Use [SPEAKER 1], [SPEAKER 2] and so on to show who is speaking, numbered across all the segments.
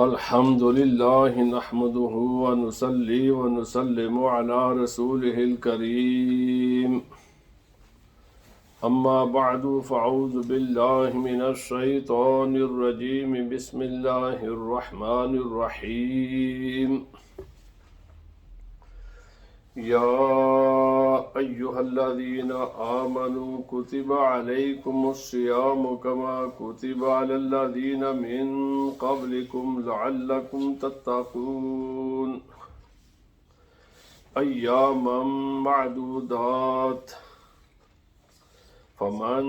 [SPEAKER 1] الحمد لله نحمده ونصلي ونسلم على رسوله الكريم أما بعد فأعوذ بالله من الشيطان الرجيم بسم الله الرحمن الرحيم يا أيها الذين آمنوا كتب عليكم الصيام كما كتب على الذين من قبلكم لعلكم تتقون أياما معدودات فمن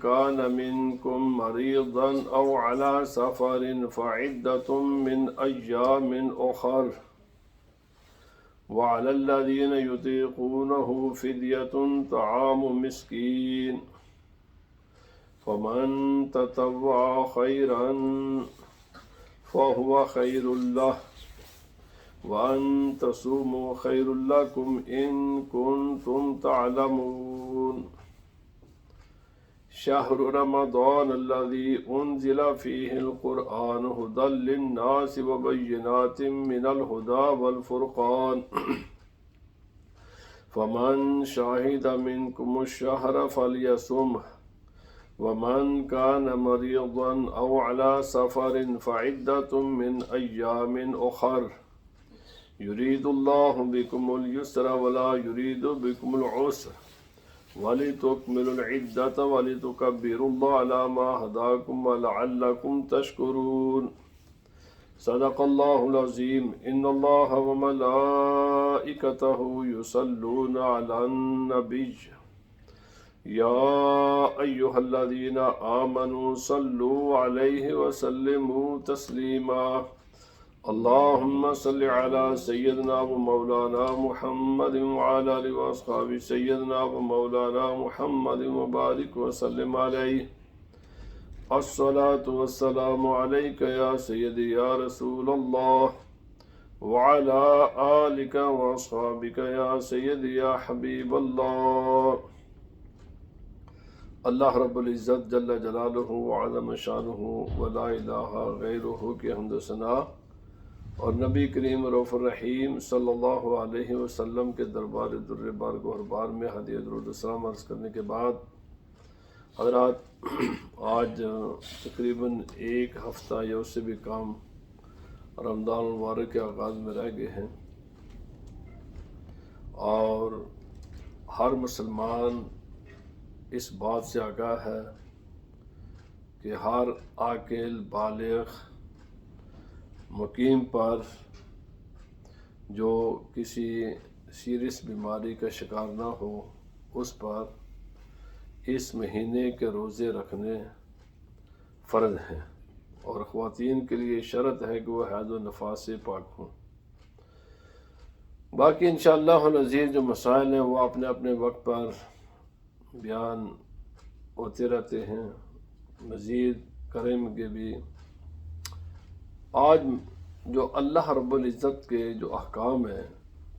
[SPEAKER 1] كان منكم مريضا أو على سفر فعدة من أيام أخر وعلى الذين يطيقونه فدية طعام مسكين فمن تطوع خيرا فهو خير له وأن تصوموا خير لكم إن كنتم تعلمون شهر رمضان الذي أنزل فيه القرآن هدى للناس وبينات من الهدى والفرقان فمن شهد منكم الشهر فليصمه ومن كان مريضا أو على سفر فعدة من أيام أخر يريد الله بكم اليسر ولا يريد بكم العسر وَلِتُكْمِلُوا الْعِدَّةَ وَلِتُكَبِّرُوا اللَّهَ عَلَى مَا هَدَاكُمْ وَلَعَلَّكُمْ تَشْكُرُونَ صدق الله العظيم إن الله وملائكته يصلون على النبي يا أيها الذين آمنوا صلوا عليه وسلموا تسليما اللهم صل على سيدنا ومولانا محمد وعلى آله وأصحابه سيدنا ومولانا محمد وبارك وسلم عليه الصلاة والسلام عليك يا سيدي يا رسول الله وعلى آلك وأصحابك يا سيدي يا حبيب الله اللہ رب العزت جل جلالہ وعظم شانہ ولا الہ غیرہ کی حمد و ثنا اور نبی کریم رؤوف الرحیم صلی اللہ علیہ وسلم کے دربار در بارگاہ بار میں ہدیہ درود السلام عرض کرنے کے بعد حضرات آج تقریباً ایک ہفتہ یا اس سے بھی کم رمضان المبارک کے آغاز میں رہ گئے ہیں اور ہر مسلمان اس بات سے آگاہ ہے کہ ہر عاقل بالغ مقیم پر جو کسی سیریس بیماری کا شکار نہ ہو اس پر اس مہینے کے روزے رکھنے فرض ہیں اور خواتین کے لیے شرط ہے کہ وہ حیض و نفاس سے پاک ہوں۔ باقی انشاءاللہ العزیز جو مسائل ہیں وہ اپنے اپنے وقت پر بیان ہوتے رہتے ہیں، مزید کریں گے بھی۔ آج جو اللہ رب العزت کے جو احکام ہیں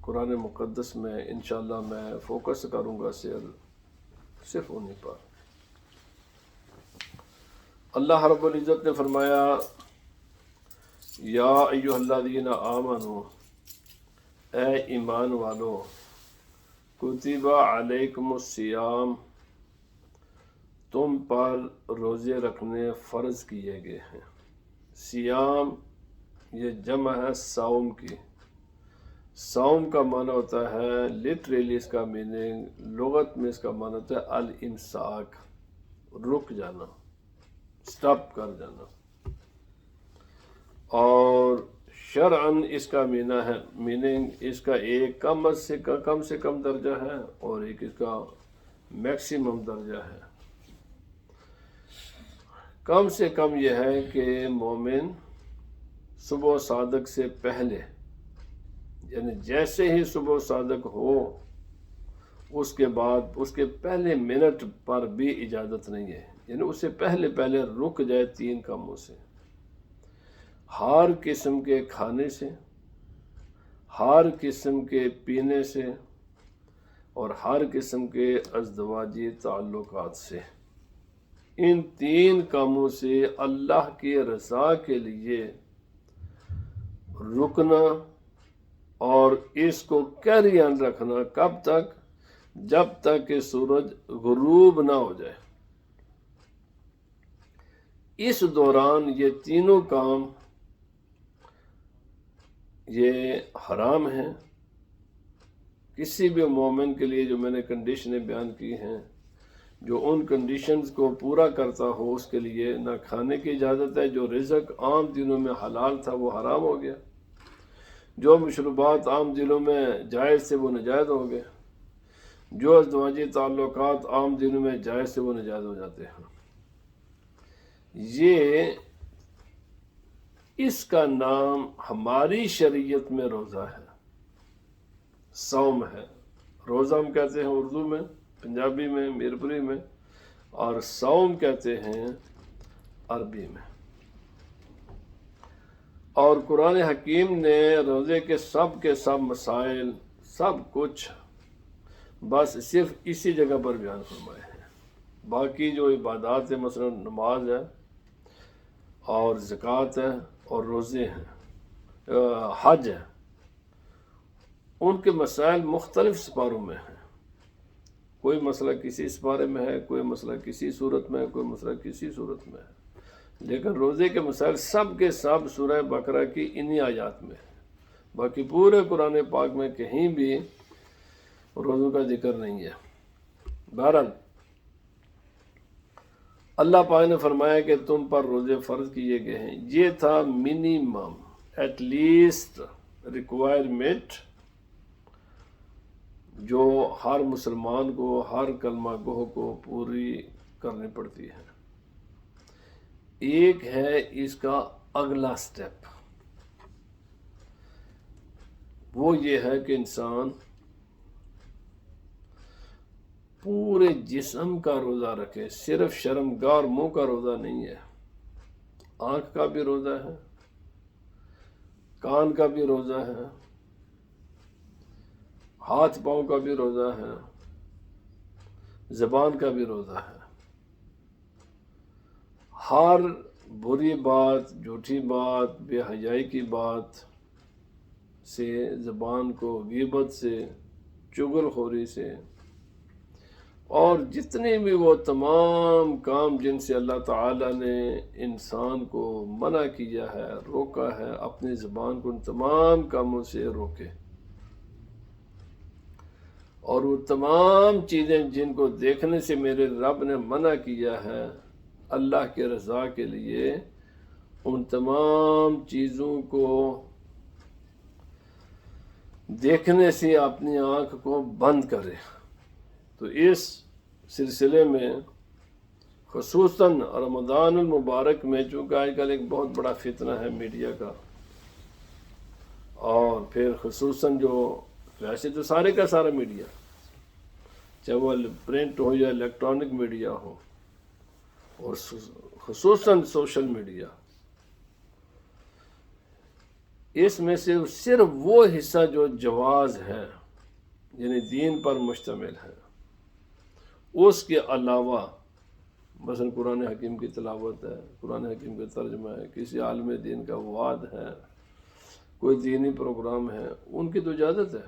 [SPEAKER 1] قرآن مقدس میں انشاءاللہ میں فوکس کروں گا صرف انہیں پر۔ اللہ رب العزت نے فرمایا یا ایھا الذین آمنوا، اے ایمان والو، کتب علیکم الصیام، تم پر روزے رکھنے فرض کیے گئے ہیں۔ صیام یہ جمع ہے صوم کی۔ صوم کا معنی ہوتا ہے لٹریلی اس کا میننگ لغت میں اس کا معنی ہوتا ہے الامساک، رک جانا، سٹاپ کر جانا، اور شرعاً اس کا میننگ اس کا ایک کم سے کم درجہ ہے اور ایک اس کا میکسیمم درجہ ہے۔ کم سے کم یہ ہے کہ مومن صبح صادق سے پہلے، یعنی جیسے ہی صبح صادق ہو اس کے بعد اس کے پہلے منٹ پر بھی اجازت نہیں ہے، یعنی اس سے پہلے رک جائے 3 کاموں سے، ہر قسم کے کھانے سے، ہر قسم کے پینے سے اور ہر قسم کے ازدواجی تعلقات سے۔ ان 3 کاموں سے اللہ کی رضا کے لیے رکنا اور اس کو کیری آن رکھنا، کب تک؟ جب تک کہ سورج غروب نہ ہو جائے۔ اس دوران یہ تینوں کام یہ حرام ہیں کسی بھی مومن کے لیے۔ جو میں نے کنڈیشنیں بیان کی ہیں، جو ان کنڈیشنز کو پورا کرتا ہو اس کے لیے نہ کھانے کی اجازت ہے۔ جو رزق عام دنوں میں حلال تھا وہ حرام ہو گیا، جو مشروبات عام دنوں میں جائز تھے وہ ناجائز ہو گئے، جو ازدواجی تعلقات عام دنوں میں جائز تھے وہ ناجائز ہو جاتے ہیں۔ یہ اس کا نام ہماری شریعت میں روزہ ہے، صوم ہے۔ روزہ ہم کہتے ہیں اردو میں، پنجابی میں، میرپوری میں، اور صوم کہتے ہیں عربی میں۔ اور قرآن حکیم نے روزے کے سب مسائل، سب کچھ بس صرف اسی جگہ پر بیان فرمائے ہیں۔ باقی جو عبادات ہیں، مثلا نماز ہے اور زکوٰۃ ہے اور روزے ہیں، حج ہے، ان کے مسائل مختلف سپاروں میں ہیں۔ کوئی مسئلہ کسی سپارے میں ہے، کوئی مسئلہ کسی صورت میں ہے، کوئی مسئلہ کسی صورت میں ہے، لیکن روزے کے مسائل سب کے سب سورہ بقرہ کی انہی آیات میں ہیں۔ باقی پورے قرآن پاک میں کہیں بھی روزوں کا ذکر نہیں ہے۔ بہرحال اللہ پاک نے فرمایا کہ تم پر روزے فرض کیے گئے ہیں۔ یہ تھا منیمم، ایٹ لیسٹ ریکوائرمنٹ جو ہر مسلمان کو، ہر کلمہ گو کو پوری کرنی پڑتی ہے۔ ایک ہے اس کا اگلا سٹیپ، وہ یہ ہے کہ انسان پورے جسم کا روزہ رکھے، صرف شرمگاہ اور منہ کا روزہ نہیں ہے۔ آنکھ کا بھی روزہ ہے، کان کا بھی روزہ ہے، ہاتھ پاؤں کا بھی روزہ ہے، زبان کا بھی روزہ ہے۔ ہر بری بات، جھوٹی بات، بے حیائی کی بات سے، زبان کو غیبت سے، چغل خوری سے، اور جتنے بھی وہ تمام کام جن سے اللہ تعالیٰ نے انسان کو منع کیا ہے، روکا ہے، اپنی زبان کو ان تمام کاموں سے روکے۔ اور وہ تمام چیزیں جن کو دیکھنے سے میرے رب نے منع کیا ہے اللہ کے رضا کے لیے، ان تمام چیزوں کو دیکھنے سے اپنی آنکھ کو بند کرے۔ تو اس سلسلے میں خصوصاً رمضان المبارک میں، چونکہ آج کل ایک بہت بڑا فتنہ ہے میڈیا کا، اور پھر خصوصاً جو ویسے تو سارے کا سارا میڈیا، چاہے وہ پرنٹ ہو یا الیکٹرانک میڈیا ہو، اور خصوصاً سوشل میڈیا، اس میں سے صرف وہ حصہ جو جواز ہے، یعنی دین پر مشتمل ہے، اس کے علاوہ مثلا قرآن حکیم کی تلاوت ہے، قرآن حکیم کا ترجمہ ہے، کسی عالم دین کا وعد ہے، کوئی دینی پروگرام ہے، ان کی تو اجازت ہے،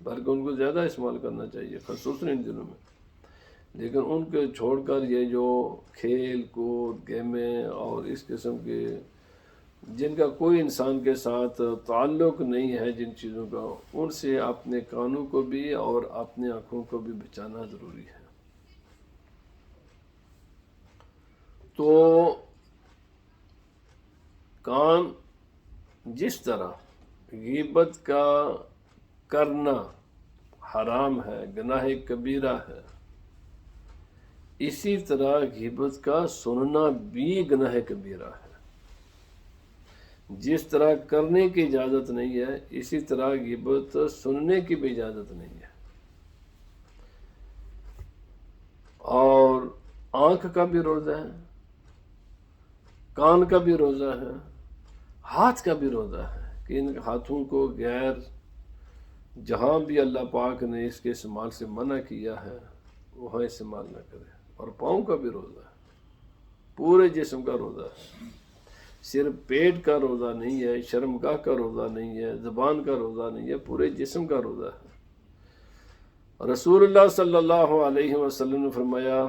[SPEAKER 1] بلکہ ان کو زیادہ استعمال کرنا چاہیے خصوصاً ان دنوں میں۔ لیکن ان کو چھوڑ کر یہ جو کھیل کود، گیمیں اور اس قسم کے جن کا کوئی انسان کے ساتھ تعلق نہیں ہے، جن چیزوں کا، ان سے اپنے کانوں کو بھی اور اپنے آنکھوں کو بھی بچانا ضروری ہے۔ تو کان جس طرح غیبت کا کرنا حرام ہے، گناہ کبیرہ ہے، اسی طرح غیبت کا سننا بھی گناہ کبیرہ ہے۔ جس طرح کرنے کی اجازت نہیں ہے، اسی طرح غیبت سننے کی بھی اجازت نہیں ہے۔ اور آنکھ کا بھی روزہ ہے، کان کا بھی روزہ ہے، ہاتھ کا بھی روزہ ہے کہ ان ہاتھوں کو غیر جہاں بھی اللہ پاک نے اس کے استعمال سے منع کیا ہے وہاں استعمال نہ کرے۔ اور پاؤں کا بھی روزہ ہے، پورے جسم کا روزہ ہے، صرف پیٹ کا روزہ نہیں ہے، شرمگاہ کا روزہ نہیں ہے، زبان کا روزہ نہیں ہے، پورے جسم کا روزہ ہے۔ رسول اللہ صلی اللہ علیہ وسلم نے فرمایا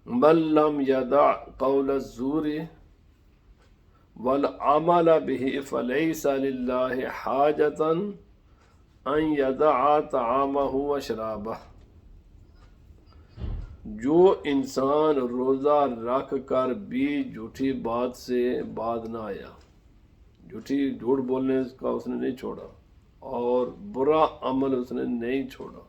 [SPEAKER 1] من لم یدع قول الزور والعمل به فلیس للہ حاجۃ ان یدع طعامہ وشرابہ۔ جو انسان روزہ رکھ کر بھی جھوٹی بات سے باز نہ آیا، جھوٹ بولنے کا اس نے نہیں چھوڑا اور برا عمل اس نے نہیں چھوڑا،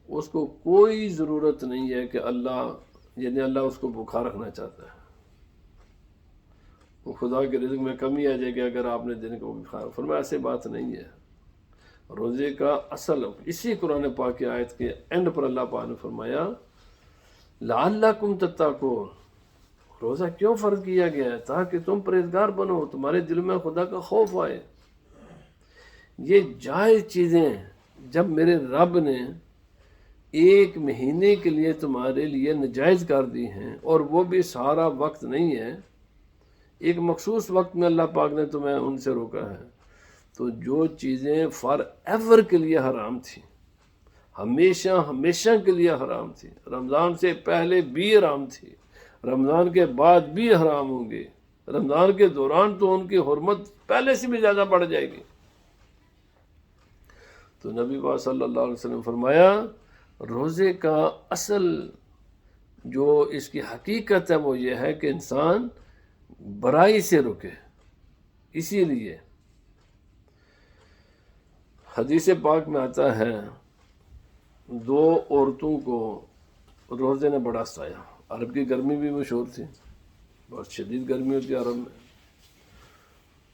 [SPEAKER 1] اس کو کوئی ضرورت نہیں ہے کہ اللہ اس کو بھوکا رکھنا چاہتا ہے، وہ خدا کے رزق میں کمی آ جائے گی اگر آپ نے دن کو کھایا۔ فرمایا ایسی بات نہیں ہے۔ روزے کا اصل اسی قرآن پاک کی آیت کے اینڈ پر اللہ پاک نے فرمایا لعلکم تتقون، روزہ کیوں فرض کیا گیا ہے؟ تاکہ تم پرہیزگار بنو، تمہارے دل میں خدا کا خوف آئے۔ یہ جائز چیزیں جب میرے رب نے 1 مہینے کے لیے تمہارے لیے ناجائز کر دی ہیں، اور وہ بھی سارا وقت نہیں ہے، ایک مخصوص وقت میں اللہ پاک نے تمہیں ان سے روکا ہے، تو جو چیزیں فار ایور کے لیے حرام تھیں، ہمیشہ کے لیے حرام تھی، رمضان سے پہلے بھی حرام تھی، رمضان کے بعد بھی حرام ہوں گے، رمضان کے دوران تو ان کی حرمت پہلے سے بھی زیادہ بڑھ جائے گی۔ تو نبی پاک صلی اللہ علیہ وسلم فرمایا روزے کا اصل جو اس کی حقیقت ہے وہ یہ ہے کہ انسان برائی سے رکے۔ اسی لیے حدیث پاک میں آتا ہے 2 عورتوں کو روزے نے بڑا ستایا۔ عرب کی گرمی بھی مشہور تھی، بہت شدید گرمی ہوتی ہے عرب میں،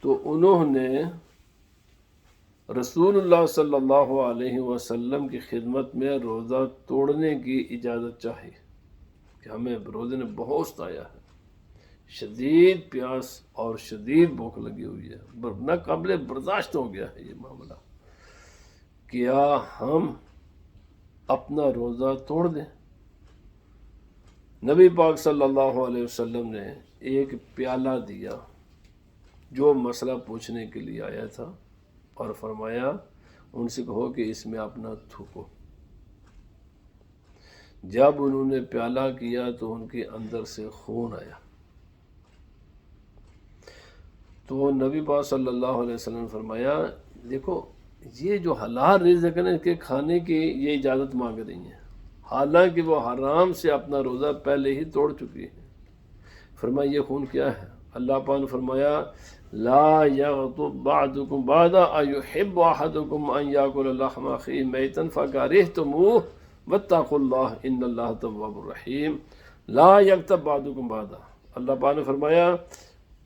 [SPEAKER 1] تو انہوں نے رسول اللہ صلی اللہ علیہ وسلم کی خدمت میں روزہ توڑنے کی اجازت چاہی کہ ہمیں روزے نے بہت ستایا ہے، شدید پیاس اور شدید بھوک لگی ہوئی ہے، ناقابل برداشت ہو گیا ہے یہ معاملہ، کیا ہم اپنا روزہ توڑ دیں؟ نبی پاک صلی اللہ علیہ وسلم نے ایک پیالہ دیا جو مسئلہ پوچھنے کے لیے آیا تھا، اور فرمایا ان سے کہو کہ اس میں اپنا تھوکو۔ جب انہوں نے پیالہ کیا تو ان کے اندر سے خون آیا، تو نبی پاک صلی اللہ علیہ وسلم نے فرمایا دیکھو یہ جو حلال رزق ہے نا، اس کے کھانے کی یہ اجازت مانگ رہی ہیں، حالانکہ وہ حرام سے اپنا روزہ پہلے ہی توڑ چکی ہے۔ فرمایا یہ خون کیا ہے؟ اللہ پاک نے فرمایا لا یغتب بعضکم بعضا ایحب احدکم ان یاکل لحم اخیہ میتا فکرہتموہ واتقوا اللہ ان اللہ تواب الرحیم۔ لا یغتب بعضکم بعضا، اللہ پاک نے فرمایا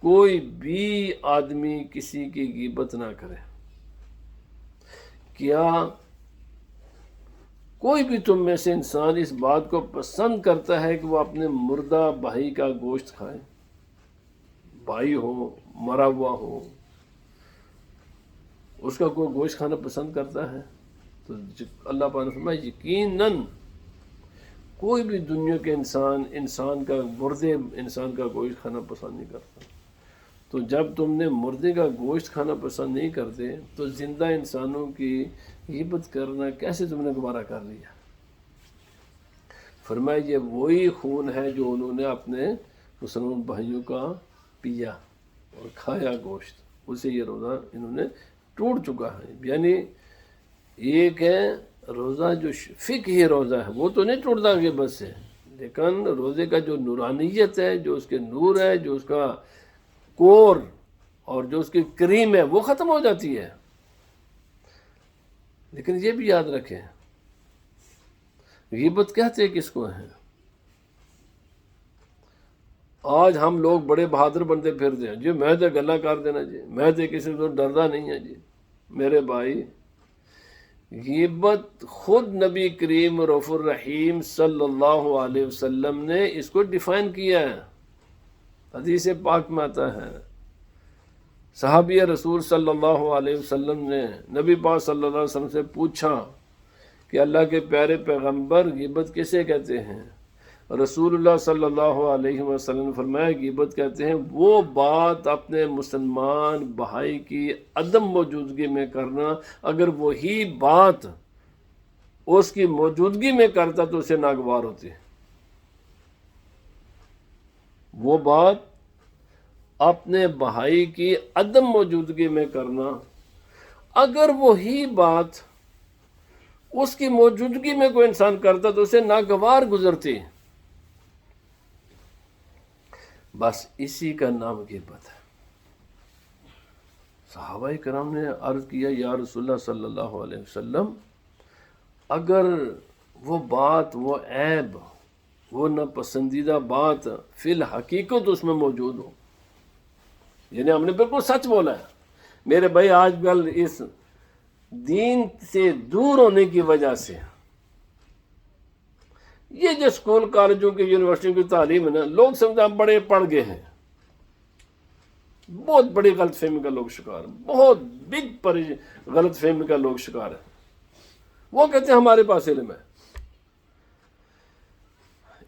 [SPEAKER 1] کوئی بھی آدمی کسی کی غیبت نہ کرے۔ کیا کوئی بھی تم میں سے انسان اس بات کو پسند کرتا ہے کہ وہ اپنے مردہ بھائی کا گوشت کھائے؟ بھائی ہو، مرا ہوا ہو، اس کا کوئی گوشت کھانا پسند کرتا ہے؟ تو اللہ پاک نے فرمایا یقیناً کوئی بھی دنیا کے انسان کا مردے انسان کا گوشت کھانا پسند نہیں کرتا۔ تو جب تم نے مردے کا گوشت کھانا پسند نہیں کرتے تو زندہ انسانوں کی غیبت کرنا کیسے تم نے گوارا کر لیا؟ فرمایا یہ وہی خون ہے جو انہوں نے اپنے مسلمان بھائیوں کا پیا اور کھایا گوشت، اسے یہ روزہ انہوں نے ٹوٹ چکا ہے۔ یعنی ایک ہے روزہ جو فقہی روزہ ہے وہ تو نہیں ٹوٹتا غیبت سے، لیکن روزے کا جو نورانیت ہے، جو اس کے نور ہے، جو اس کا کور اور جو اس کی کریم ہے وہ ختم ہو جاتی ہے۔ لیکن یہ بھی یاد رکھیں غیبت کہتے کس کو ہیں؟ آج ہم لوگ بڑے بہادر بنتے پھرتے ہیں، جی میں تو گلہ کر دینا، جی میں تو کسی سے ڈردا نہیں ہے۔ جی میرے بھائی غیبت خود نبی کریم رؤوف الرحیم صلی اللہ علیہ وسلم نے اس کو ڈیفائن کیا ہے، حدیث پاک میں آتا ہے۔ صحابی رسول صلی اللہ علیہ وسلم نے نبی پاک صلی اللہ علیہ وسلم سے پوچھا کہ اللہ کے پیارے پیغمبر غیبت کسے کہتے ہیں؟ رسول اللہ صلی اللہ علیہ وسلم نے فرمایا غیبت کہتے ہیں وہ بات اپنے مسلمان بھائی کی عدم موجودگی میں کرنا، اگر وہی بات اس کی موجودگی میں کرتا تو اسے ناگوار ہوتی ہے۔ وہ بات اپنے بھائی کی عدم موجودگی میں کرنا، اگر وہی بات اس کی موجودگی میں کوئی انسان کرتا تو اسے ناگوار گزرتی۔ بس اسی کا نام غیبت ہے۔ صحابہ کرام نے عرض کیا یا رسول اللہ صلی اللہ علیہ وسلم، اگر وہ بات، وہ عیب، وہ ناپسندیدہ بات فی الحقیقت اس میں موجود ہو، یعنی ہم نے بالکل سچ بولا ہے، میرے بھائی آج کل اس دین سے دور ہونے کی وجہ سے یہ جو اسکول کالجوں کی یونیورسٹیوں کی تعلیم ہے نا، لوگ سمجھتے ہیں بڑے پڑھ گئے ہیں، بہت بڑی غلط فہمی کا لوگ شکار ہیں، بہت بگ غلط فہمی کا لوگ شکار ہیں۔ وہ کہتے ہیں ہمارے پاس علم ہے۔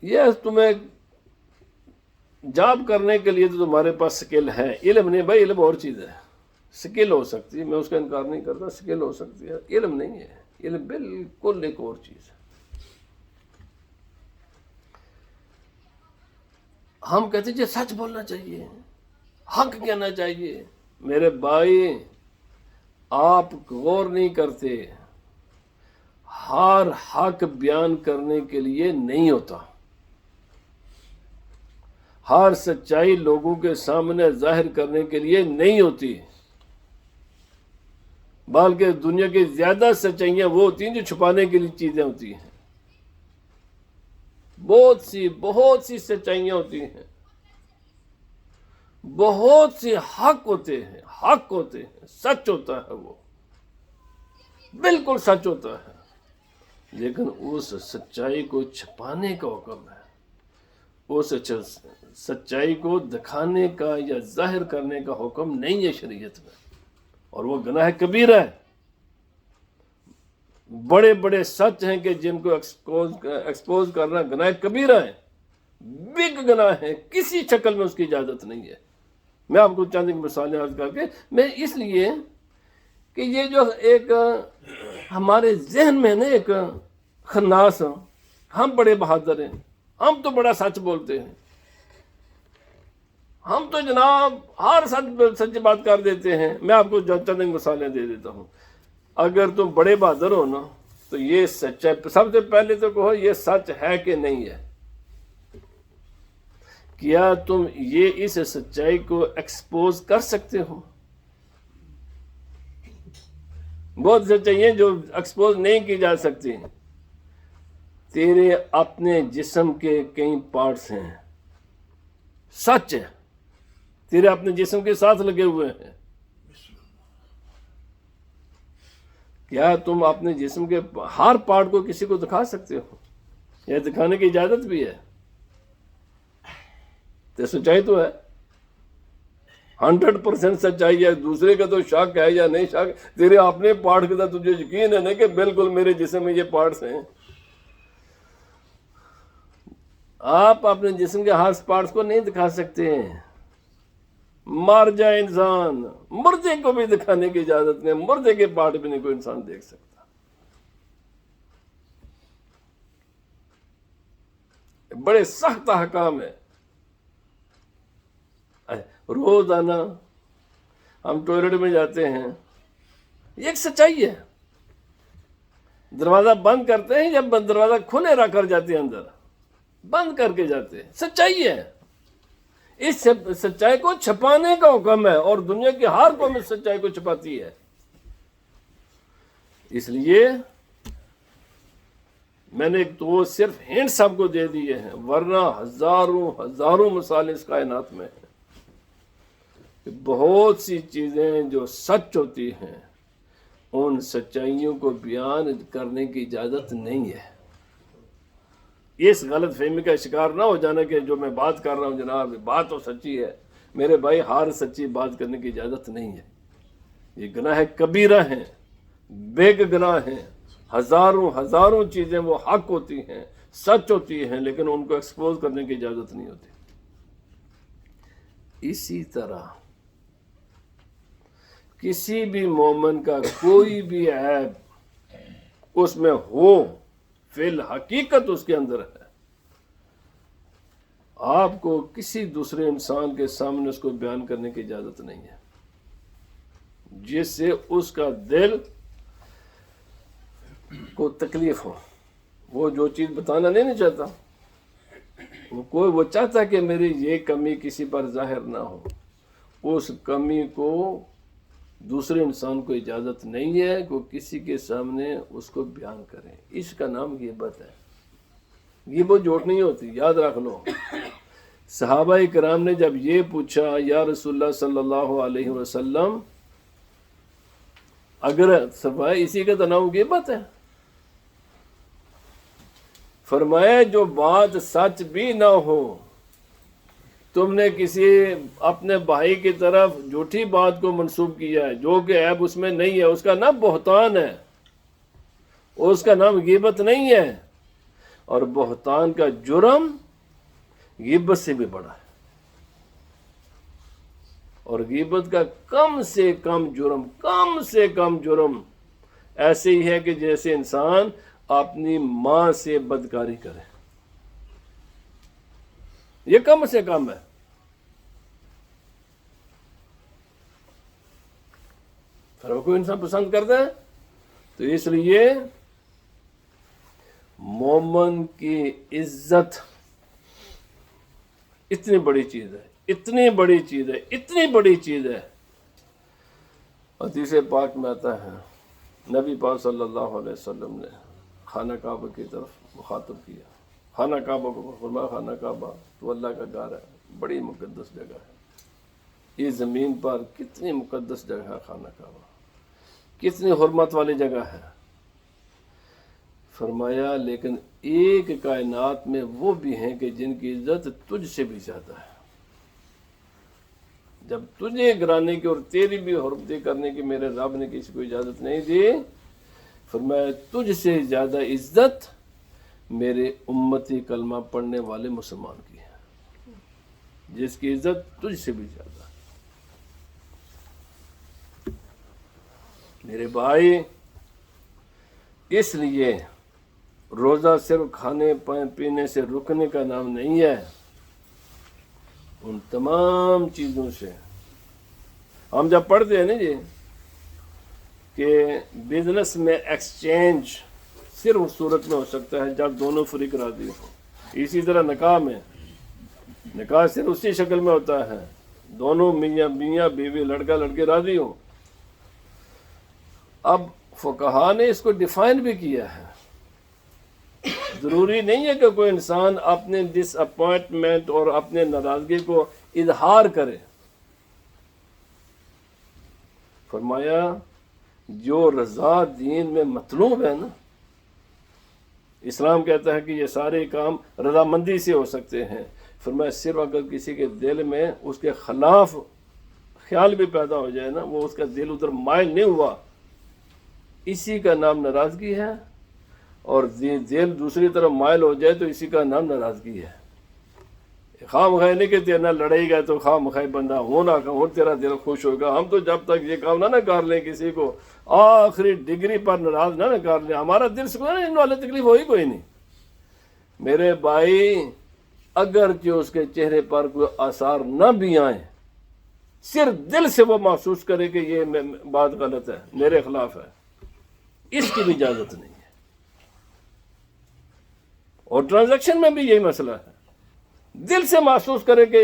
[SPEAKER 1] یہ تمہیں جاب کرنے کے لیے تو تمہارے پاس سکل ہے، علم نہیں بھائی، علم اور چیز ہے۔ سکل ہو سکتی ہے، میں اس کا انکار نہیں کرتا، سکل ہو سکتی ہے، علم نہیں ہے۔ علم بالکل ایک اور چیز ہے۔ ہم کہتے ہیں جی سچ بولنا چاہیے، حق کہنا چاہیے۔ میرے بھائی آپ غور نہیں کرتے، ہر حق بیان کرنے کے لیے نہیں ہوتا، ہر سچائی لوگوں کے سامنے ظاہر کرنے کے لیے نہیں ہوتی، بلکہ دنیا کی زیادہ سچائیاں وہ ہوتی ہیں جو چھپانے کے لیے چیزیں ہوتی ہیں۔ بہت سی سچائیاں ہوتی ہیں، بہت سے حق ہوتے ہیں، سچ ہوتا ہے، وہ بالکل سچ ہوتا ہے، لیکن اس سچائی کو چھپانے کا حکم ہے، اس سچائی کو دکھانے کا یا ظاہر کرنے کا حکم نہیں ہے شریعت میں، اور وہ گناہ کبیرہ ہے۔ بڑے بڑے سچ ہیں کہ جن کو ایکسپوز کرنا گناہ کبیرہ ہے، بگ گناہ ہے، کسی شکل میں اس کی اجازت نہیں ہے۔ میں آپ کو چند ایک مثالیں عرض کر کے، میں اس لیے کہ یہ جو ایک ہمارے ذہن میں نا ایک خناس، ہم بڑے بہادر ہیں، ہم تو بڑا سچ بولتے ہیں، ہم تو جناب ہر سچ بات کر دیتے ہیں۔ میں آپ کو چند ایک مثالیں دے دیتا ہوں۔ اگر تم بڑے بہادر ہو نا تو یہ سچ ہے، سب سے پہلے تو کہو یہ سچ ہے کہ نہیں ہے۔ کیا تم یہ اس سچائی کو ایکسپوز کر سکتے ہو؟ بہت سچائیاں جو ایکسپوز نہیں کی جا سکتی۔ تیرے اپنے جسم کے کئی پارٹس ہیں، سچ ہے، تیرے اپنے جسم کے ساتھ لگے ہوئے ہیں۔ کیا تم اپنے جسم کے ہر پارٹ کو کسی کو دکھا سکتے ہو؟ یہ دکھانے کی اجازت بھی ہے، تو سچائی تو ہے، 100% سچائی ہے۔ دوسرے کا تو شک ہے یا نہیں شک، تیرے اپنے پارٹ کا تو تجھے یقین ہے نا کہ بالکل میرے جسم میں یہ پارٹس ہیں۔ آپ اپنے جسم کے ہر پارٹس کو نہیں دکھا سکتے ہیں۔ مر جائے انسان، مردے کو بھی دکھانے کی اجازت نہیں، مردے کے پارٹ بھی نہیں کوئی انسان دیکھ سکتا۔ بڑے سخت احکام ہے۔ روزانہ ہم ٹوائلٹ میں جاتے ہیں، یہ ایک سچائی ہے۔ دروازہ بند کرتے ہیں، جب دروازہ کھلے رکھ کر جاتے ہیں، اندر بند کر کے جاتے ہیں، سچائی ہے۔ اس سچائی کو چھپانے کا حکم ہے، اور دنیا کی ہر قوم اس سچائی کو چھپاتی ہے۔ اس لیے میں نے تو صرف ہنٹ سب کو دے دیے ہیں، ورنہ ہزاروں مثالیں اس کائنات میں ہیں کہ بہت سی چیزیں جو سچ ہوتی ہیں ان سچائیوں کو بیان کرنے کی اجازت نہیں ہے۔ اس غلط فہمی کا شکار نہ ہو جانا کہ جو میں بات کر رہا ہوں جناب بات تو سچی ہے۔ میرے بھائی ہر سچی بات کرنے کی اجازت نہیں ہے، یہ گناہ کبیرہ ہیں، بیگ گناہ ہیں۔ ہزاروں چیزیں وہ حق ہوتی ہیں، سچ ہوتی ہیں لیکن ان کو ایکسپوز کرنے کی اجازت نہیں ہوتی۔ اسی طرح کسی بھی مومن کا کوئی بھی عیب اس میں ہو، فی الحقیقت اس کے اندر ہے، آپ کو کسی دوسرے انسان کے سامنے اس کو بیان کرنے کی اجازت نہیں ہے، جس سے اس کا دل کو تکلیف ہو۔ وہ جو چیز بتانا نہیں چاہتا، وہ چاہتا کہ میری یہ کمی کسی پر ظاہر نہ ہو، اس کمی کو دوسرے انسان کو اجازت نہیں ہے کہ وہ کسی کے سامنے اس کو بیان کریں۔ اس کا نام غیبت ہے۔ غیبت جھوٹ نہیں ہوتی، یاد رکھ لو۔ صحابہ کرام نے جب یہ پوچھا یا رسول اللہ صلی اللہ علیہ وسلم، اگر صفائی اسی کا تو نام غیبت ہے، فرمایا جو بات سچ بھی نہ ہو، تم نے کسی اپنے بھائی کی طرف جھوٹی بات کو منسوب کیا ہے جو کہ عیب اس میں نہیں ہے، اس کا نام بہتان ہے، اس کا نام غیبت نہیں ہے، اور بہتان کا جرم غیبت سے بھی بڑا ہے، اور غیبت کا کم سے کم جرم ایسے ہی ہے کہ جیسے انسان اپنی ماں سے بدکاری کرے، یہ کم سے کم ہے۔ پھر کوئی انسان پسند کرتا ہے، تو اس لیے مومن کی عزت اتنی بڑی چیز ہے۔ حدیث پاک میں آتا ہے، نبی پاک صلی اللہ علیہ وسلم نے خانہ کعبہ کی طرف مخاطب کیا، خانہ کعبہ کو فرمایا خانہ کعبہ تو اللہ کا گھر ہے، بڑی مقدس جگہ ہے، اس زمین پر کتنی مقدس جگہ ہے خانہ کعبہ، کتنی حرمت والی جگہ ہے۔ فرمایا لیکن ایک کائنات میں وہ بھی ہیں کہ جن کی عزت تجھ سے بھی زیادہ ہے، جب تجھے گرانے کی اور تیری بھی حرمتی کرنے کی میرے رب نے کسی کو اجازت نہیں دی، فرمایا تجھ سے زیادہ عزت میرے امتی کلمہ پڑھنے والے مسلمان کی ہے، جس کی عزت تجھ سے بھی زیادہ ہے۔ میرے بھائی، اس لیے روزہ صرف کھانے پینے سے رکنے کا نام نہیں ہے، ان تمام چیزوں سے ہم جب پڑھتے ہیں نا جی کہ بزنس میں ایکسچینج صرف اس صورت میں ہو سکتا ہے جب دونوں فریق راضی ہوں، اسی طرح نکاح میں، نکاح صرف اسی شکل میں ہوتا ہے دونوں میاں بیوی لڑکا لڑکے راضی ہوں۔ اب فقہا نے اس کو ڈیفائن بھی کیا ہے، ضروری نہیں ہے کہ کوئی انسان اپنے ڈس اپوائنٹمنٹ اور اپنے ناراضگی کو اظہار کرے۔ فرمایا جو رضا دین میں مطلوب ہے نا، اسلام کہتا ہے کہ یہ سارے کام رضامندی سے ہو سکتے ہیں، فرمایا صرف اگر کسی کے دل میں اس کے خلاف خیال بھی پیدا ہو جائے نا، وہ اس کا دل ادھر مائل نہیں ہوا، اسی کا نام ناراضگی ہے، اور دل دوسری طرف مائل ہو جائے تو اسی کا نام ناراضگی ہے۔ خواہ مخواہ نہیں کہ تیرنا لڑائی گئے تو خواہ مخواہ بندہ ہونا کہ اور تیرا دل خوش ہوگا، ہم تو جب تک یہ کام نہ کر لیں کسی کو آخری ڈگری پر ناراض نہ کر لیں، ہمارا دل سکون ان والے تکلیف ہوئی کوئی نہیں۔ میرے بھائی، اگر جو اس کے چہرے پر کوئی آثار نہ بھی آئیں، صرف دل سے وہ محسوس کرے کہ یہ بات غلط ہے، میرے خلاف ہے، اس کی بھی اجازت نہیں ہے۔ اور ٹرانزیکشن میں بھی یہی مسئلہ ہے، دل سے محسوس کرے کہ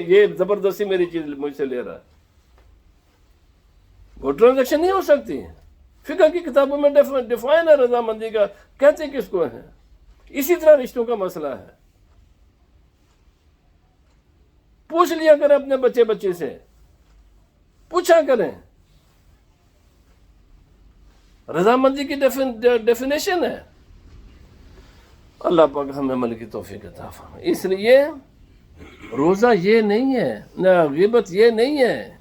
[SPEAKER 1] یہ زبردستی میری چیز مجھ سے لے رہا ہے، وہ ٹرانزیکشن نہیں ہو سکتی۔ فقہ کی کتابوں میں ڈیفائن ہے رضامندی کا، کہتے کس کو ہے۔ اسی طرح رشتوں کا مسئلہ ہے، پوچھ لیا کریں اپنے بچے سے، پوچھا کریں، رضامندی کی ڈیفینیشن ہے۔ اللہ پاک ہمیں عمل کی توفیق عطا فرمائے۔ اس لیے روزہ یہ نہیں ہے، نہ غیبت یہ نہیں ہے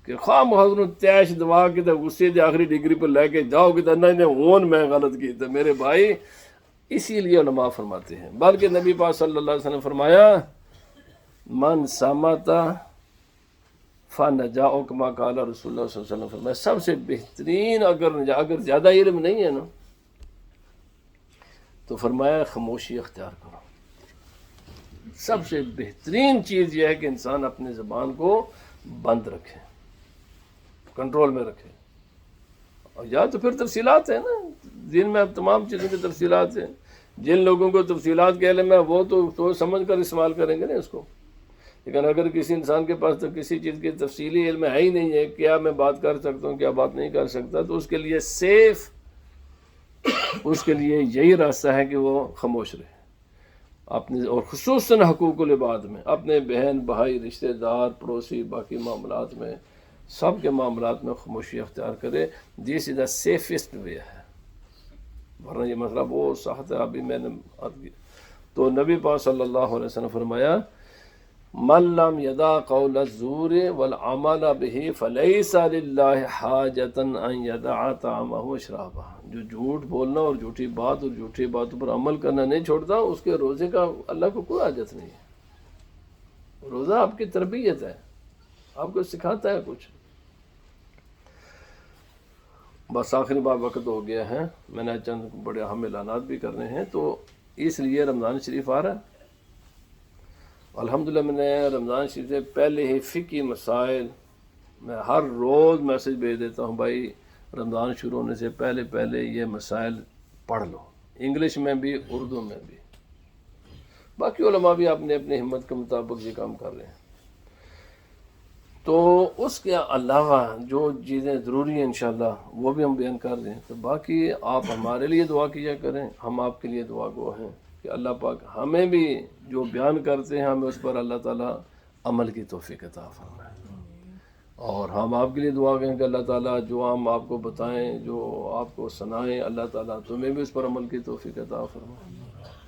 [SPEAKER 1] کہ خواہ محضر تیش دوا کے تو غصے دے آخری ڈگری پر لے کے جاؤ کہ نہیں ہون میں غلط کی تو میرے بھائی اسی لیے علماء فرماتے ہیں، بلکہ نبی پاک صلی اللہ علیہ وسلم نے فرمایا من سمتا فنجا، کما قال رسول اللہ صلی اللہ علیہ وسلم، فرمایا سب سے بہترین اگر زیادہ علم نہیں ہے نا تو فرمایا خاموشی اختیار کرو۔ سب سے بہترین چیز یہ ہے کہ انسان اپنی زبان کو بند رکھے، کنٹرول میں رکھے۔ اور یا تو پھر تفصیلات ہیں نا، دین میں اب تمام چیزوں کی تفصیلات ہیں، جن لوگوں کو تفصیلات کے علم ہے وہ تو سمجھ کر استعمال کریں گے نا اس کو، لیکن اگر کسی انسان کے پاس تو کسی چیز کی تفصیلی علم ہے ہی نہیں ہے، کیا میں بات کر سکتا ہوں کیا بات نہیں کر سکتا، تو اس کے لیے سیف، اس کے لیے یہی راستہ ہے کہ وہ خاموش رہے اپنے، اور خصوصاً حقوق العباد میں، اپنے بہن بھائی رشتہ دار پڑوسی باقی معاملات میں، سب کے معاملات میں خاموشی اختیار کرے۔ دس از دا سیفسٹ وے ہے، ورنہ یہ مسئلہ بہت سخت ہے۔ ابھی میں نے تو نبی پاک صلی اللہ علیہ وسلم فرمایا من لم یدع قول الزور والعمل به فلیس للہ حاجۃ ان یدع طعامہ وشرابہ، جو جھوٹ بولنا اور جھوٹی بات اور جھوٹی باتوں پر عمل کرنا نہیں چھوڑتا، اس کے روزے کا اللہ کو کوئی حاجت نہیں ہے۔ روزہ آپ کی تربیت ہے، آپ کو سکھاتا ہے کچھ۔ بس آخری بار وقت ہو گیا ہے، میں نے چند بڑے اہم اعلانات بھی کرنے ہیں، تو اس لیے رمضان شریف آ رہا ہے۔ الحمدللہ میں نے رمضان شریف سے پہلے ہی فقہی مسائل، میں ہر روز میسج بھیج دیتا ہوں، بھائی رمضان شروع ہونے سے پہلے یہ مسائل پڑھ لو، انگلش میں بھی اردو میں بھی۔ باقی علماء بھی اپنے اپنے ہمت کے مطابق یہ کام کر رہے ہیں۔ تو اس کے علاوہ جو چیزیں ضروری ہیں انشاءاللہ وہ بھی ہم بیان کر رہے ہیں، تو باقی آپ ہمارے لیے دعا کیا کریں، ہم آپ کے لیے دعا گو ہیں کہ اللہ پاک ہمیں بھی جو بیان کرتے ہیں ہمیں اس پر اللہ تعالیٰ عمل کی توفیق عطا فرمائے، اور ہم آپ کے لیے دعا کریں کہ اللہ تعالیٰ جو ہم آپ کو بتائیں، جو آپ کو سنائیں، اللہ تعالیٰ تمہیں بھی اس پر عمل کی توفیق عطا فرمائے۔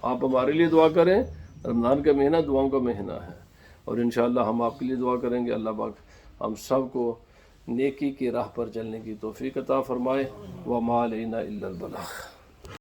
[SPEAKER 1] آپ ہمارے لیے دعا کریں، رمضان کا مہینہ دعاؤں کا مہینہ ہے، اور انشاءاللہ ہم آپ کے لیے دعا کریں گے، اللہ پاک ہم سب کو نیکی کی راہ پر چلنے کی توفیق عطا فرمائے۔ وما علینا الا البلاغ۔